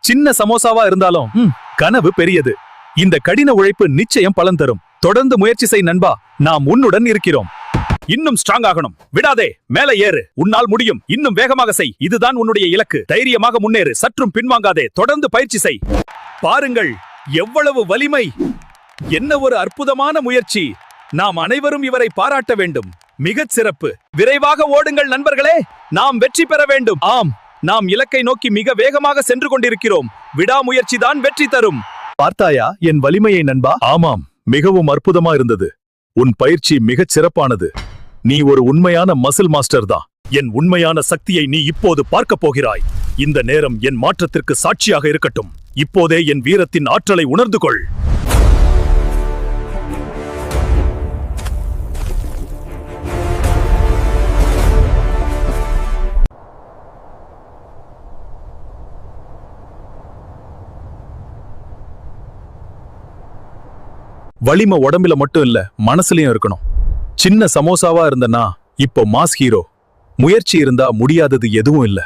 சின்ன சமோசாவா இருந்தாலும் கனவு பெரியது. இந்த கடின உழைப்பு நிச்சயம் பலன் தரும். தொடர்ந்து முயற்சி செய் நண்பா, நாம் உன்னுடன் இருக்கிறோம். இன்னும் ஸ்ட்ராங் ஆகணும். விடாதே, மேலே ஏறு. உன்னால் முடியும். இன்னும் வேகமாக செய். இதுதான் உன்னுடைய இலக்கு. தைரியமாக முன்னேறு. சற்றும் பின்வாங்காதே. தொடர்ந்து பயிற்சி செய். பாருங்கள், எவ்வளவு வலிமை! என்ன ஒரு அற்புதமான முயற்சி! நாம் அனைவரும் இவரை பாராட்ட வேண்டும். மிகச் சிறப்பு. விரைவாக ஓடுங்கள் நண்பர்களே, நாம் வெற்றி பெற வேண்டும். ஆம், நாம் இலக்கை நோக்கி மிக வேகமாக சென்று கொண்டிருக்கிறோம். விடாமுயற்சி தான் வெற்றி தரும். பார்த்தாயா என் வலிமையை நண்பா? ஆமாம், மிகவும் அற்புதமா இருந்தது. உன் பயிற்சி மிகச் சிறப்பானது. நீ ஒரு உண்மையான மசில் மாஸ்டர் தான். என் உண்மையான சக்தியை நீ இப்போது பார்க்கப் போகிறாய். இந்த நேரம் என் மாற்றத்திற்கு சாட்சியாக இருக்கட்டும். இப்போதே என் வீரத்தின் ஆற்றலை உணர்ந்து கொள். வலிமை உடம்புல மட்டும் இல்ல, மனசுலயும் இருக்கணும். சின்ன சமோசாவா இருந்தனா இப்போ மாஸ் ஹீரோ. முயற்சி இருந்தா முடியாதது எதுவும் இல்ல.